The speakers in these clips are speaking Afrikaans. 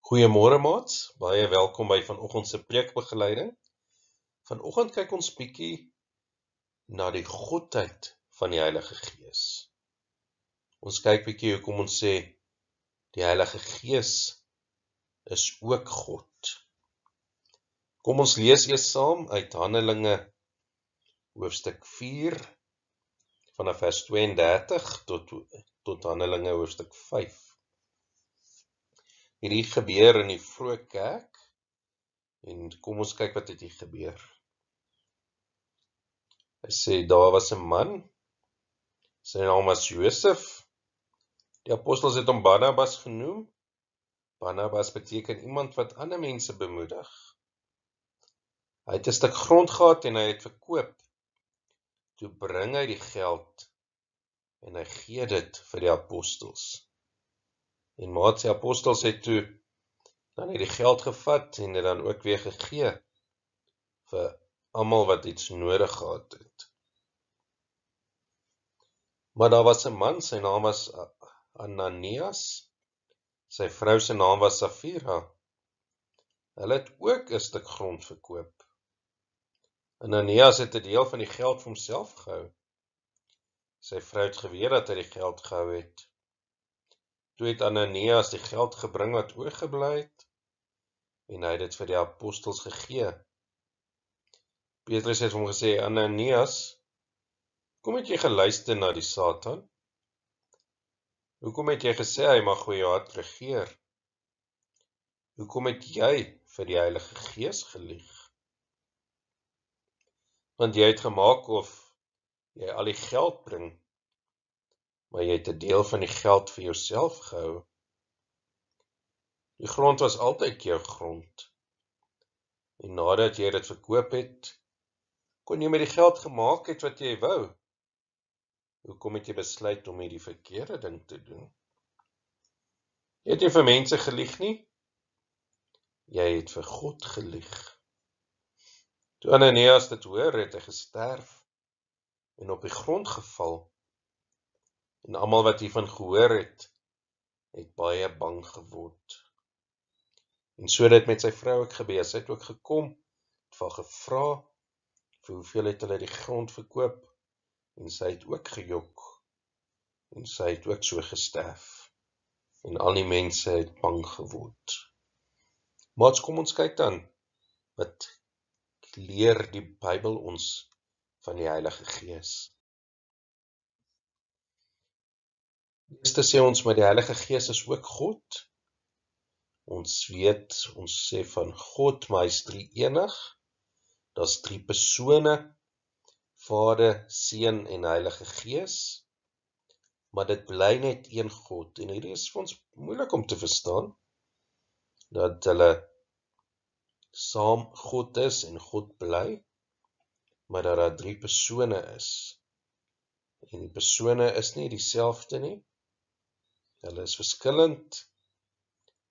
Goeiemôre maats, baie welkom by vanoggend se preekbegeleiding. Vanoggend kyk ons bietjie na die godheid van die Heilige Gees. Ons kyk bietjie hoekom ons sê die Heilige Gees is ook God. Kom ons lees eers saam uit Handelinge hoofstuk 4 vanaf vers 32 tot Handelinge hoofstuk 5. Hierdie gebeur in die vroeë kerk en kom ons kyk wat het hier gebeur. Hy sê, daar was 'n man, sy naam was Josef. Die apostels het hom Barnabas genoem. Barnabas beteken iemand wat ander mense bemoedig. Hy het 'n stuk grond gehad en hy het verkoop. Toe bring hy die geld en hy gee dit vir die apostels. En maat, die apostels het toe dan het die geld gevat en dit dan ook weer gegee vir almal wat iets nodig gehad het. Maar daar was 'n man, sy naam was Ananias, sy vrou se naam was Safira. Hulle het ook 'n stuk grond verkoop. Ananias het 'n deel van die geld vir homself gehou. Sy vrou het geweet dat hy die geld gehou het. Toe het Ananias die geld gebring wat oorgebly het en hy het dit vir die apostels gegee. Petrus het hom gesê, Ananias, hoekom het jy geluister na die Satan? Hoekom het jy gesê hy mag oor jou hart regeer? Hoekom het jy vir die Heilige Gees gelieg? Want jy het gemaak of jy al die geld bring, maar jy het 'n deel van die geld vir jouself gehou. Die grond was altyd jou grond. En nadat jy dit verkoop het, kon jy met die geld gemaak het wat jy wou. Hoekom het jy besluit om hierdie verkeerde ding te doen? Jy het nie vir mense gelieg nie, jy het vir God gelieg. Toe Ananias dit hoor, het hy gesterf en op die grond geval. En almal wat hiervan gehoor het baie bang geword. En so dit met sy vrou ook gebeur, sy het ook gekom, het vir gevra, vir hoeveel het hulle die grond verkoop, en sy het ook gejok, en sy het ook so gesterf, en al die mense het bang geword. Maar kom ons kyk dan, wat leer die Bybel ons van die Heilige Gees? Eerste sê ons, maar die Heilige Gees is ook God. Ons weet, ons sê van God, maar hy is drie-enig. Daar's 3 persone, Vader, Seun en Heilige Gees. Maar dit bly net een God. En hierdie is vir ons moeilik om te verstaan, dat hulle saam God is en God bly, maar dat daar 3 persone is. En die persone is nie dieselfde nie. Hulle is verskillend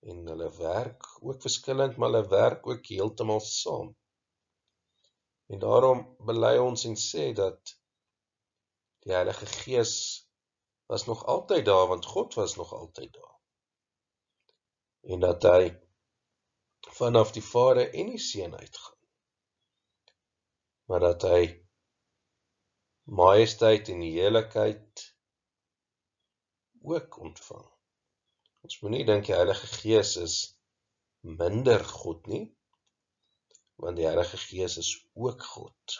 en hulle werk ook verskillend, maar hulle werk ook heeltemal saam. En daarom bely ons en sê dat die Heilige Gees was nog altyd daar, want God was nog altyd daar. En dat hy vanaf die Vader en die Seun uitgaan. Maar dat hy majesteit en heerlikheid ook ontvang. Ons moet nie dink die Heilige Gees is minder God nie, want die Heilige Gees is ook God.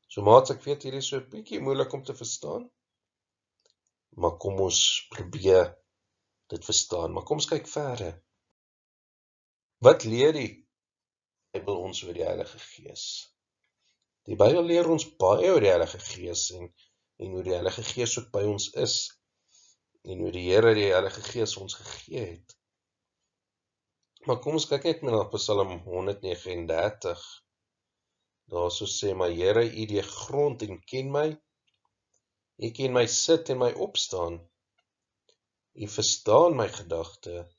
So maats, ek weet hierdie is so 'n bietjie moeilik om te verstaan, maar kom ons probeer dit verstaan. Maar kom ons kyk verder. Wat leer die Bybel ons oor die Heilige Gees? Die Bybel leer ons baie oor die Heilige Gees en hoe die Heilige Gees ook by ons is en hoe die Here die Heilige Gees ons gegee het. Maar kom ons kyk net na Psalm 139. Daarso sê, maar Here, U die grond en ken my. U ken my sit en my opstaan. U verstaan my gedagte.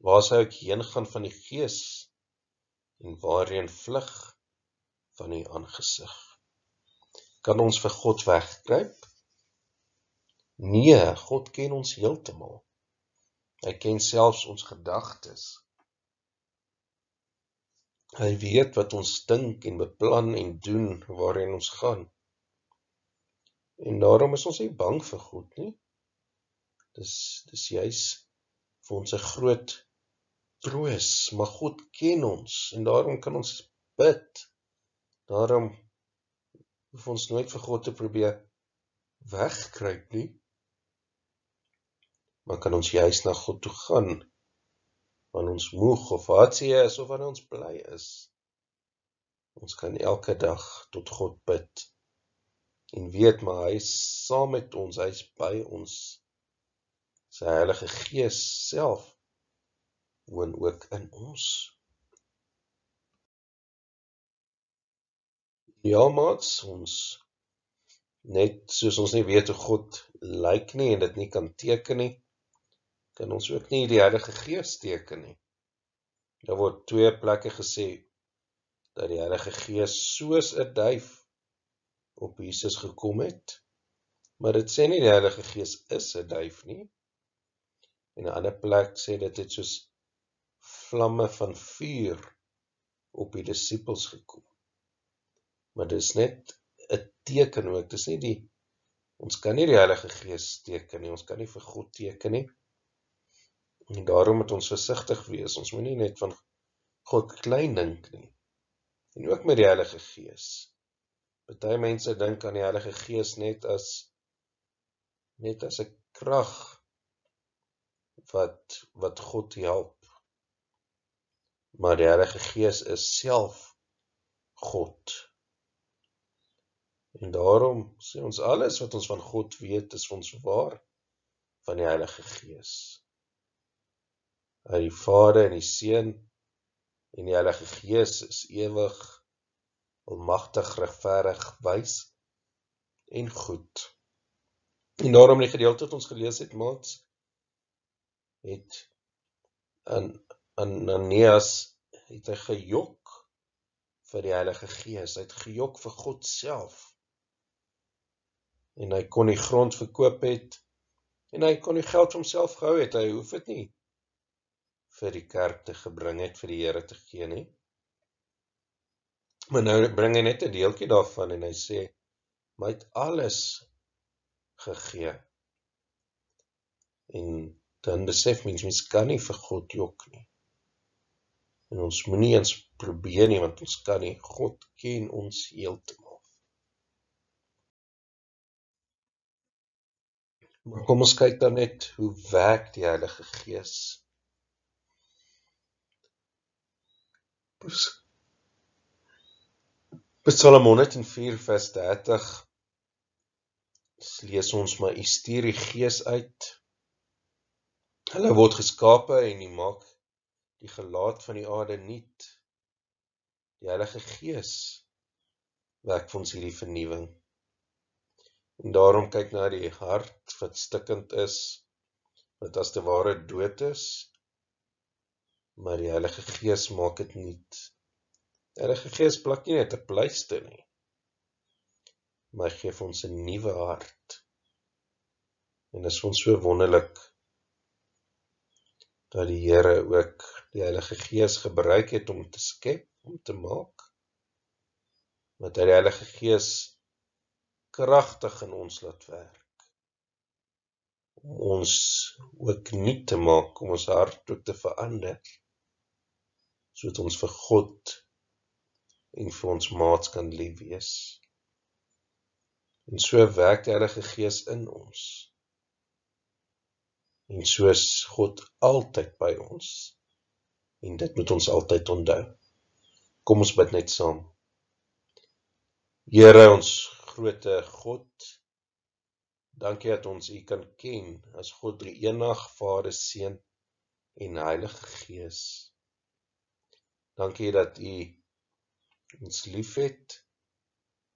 Waar sou ek heen gaan van die Gees en waarheen vlug van U aangesig? Kan ons vir God wegkruip? Nee, God ken ons heeltemal. Hy ken selfs ons gedagtes. Hy weet wat ons dink en beplan en doen waarheen ons gaan. En daarom is ons nie bang vir God nie. Dis juis vir ons 'n groot troos, maar God ken ons en daarom kan ons bid. Daarom hoef ons nooit vir God te probeer wegkruip nie, maar kan ons juis na God toe gaan, wanneer ons moeg of hartseer is of wanneer ons bly is. Ons kan elke dag tot God bid en weet maar hy is saam met ons, hy is by ons. Sy Heilige Gees self woon ook in ons. Ja, maats, ons net soos ons nie weet hoe God lyk nie en dit nie kan teken nie, kan ons ook nie die Heilige Gees teken nie. Daar word 2 plekke gesê dat die Heilige Gees soos 'n duif op Jesus gekom het, maar dit sê nie die Heilige Gees is 'n duif nie. En 'n ander plek sê dit het soos vlamme van vuur op die disippels gekom. Maar dit is net 'n teken ook, dis nie ons kan nie die Heilige Gees teken nie, ons kan nie vir God teken nie. En daarom moet ons versigtig wees, ons moet nie net van God klein dink nie. En ook met die Heilige Gees. Party mense dink aan die Heilige Gees net as 'n krag wat God help. Maar die Heilige Gees is self God. En daarom sê ons alles wat ons van God weet, is vir ons waar van die Heilige Gees. Uit die Vader en die Seun en die Heilige Gees is ewig, almagtig, regverdig, wys en goed. En daarom die gedeelte wat ons gelees het, maats, het Ananias het hy gejok vir die Heilige Gees, hy het gejok vir God self. En hy kon die grond verkoop het, en hy kon die geld vir homself gehou het, hy hoef dit nie vir die kerk te gebring het, vir die Here te gee nie. Maar nou bring hy net 'n deeltjie daarvan, en hy sê, maar hy het alles gegee. En dan besef mens kan nie vir God jok nie. En ons moet nie eens probeer nie, want ons kan nie. God ken ons heeltemal. Maar kom ons kyk dan net, hoe werk die Heilige Gees? Psalm 104 vers 30 lees ons, maar U stuur die Gees uit. Hulle word geskape en U maak die gelaat van die aarde nuut. Die Heilige Gees werk vir ons hierdie vernuwing. En daarom kyk na die hart wat stikkend is, wat as te ware dood is, maar die Heilige Gees maak dit nuut. Die Heilige Gees plak nie net 'n pleister nie, maar hy gee vir ons 'n nuwe hart. En dit is vir ons so wonderlik dat die Here ook die Heilige Gees gebruik het om te skep, om te maak. Want hy die Heilige Gees kragtig in ons laat werk. Om ons ook nuut te maak, om ons hart ook te verander. Sodat ons vir God en vir ons maats kan lief wees. En so werk die Heilige Gees in ons. En so is God altyd by ons. En dit moet ons altyd onthou. Kom ons bid net saam. Here, ons groote God, dankie dat ons U kan ken as God drie-enig, Vader, Seun en Heilige Gees. Dankie dat U ons liefhet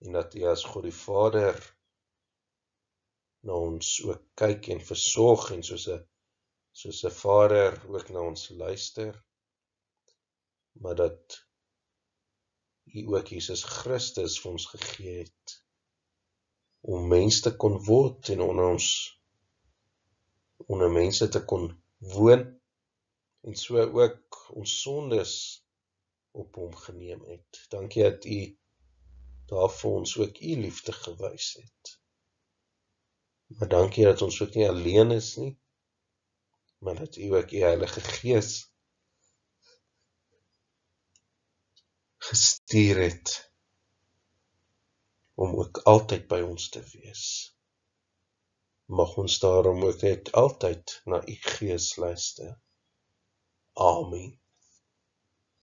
en dat U as God die Vader na ons ook kyk en versorg en soos 'n Vader ook na ons luister, maar dat U ook Jesus Christus vir ons gegee het om mens te kon word en onder mense te kon woon, en so ook ons sondes op hom geneem het. Dankie dat U daar vir ons ook U liefde gewys het. Maar dankie dat ons ook nie alleen is nie, maar dat U ook U Heilige Gees gestuur het om ook altyd by ons te wees. Mag ons daarom ook net altyd na U Gees luister. Amen.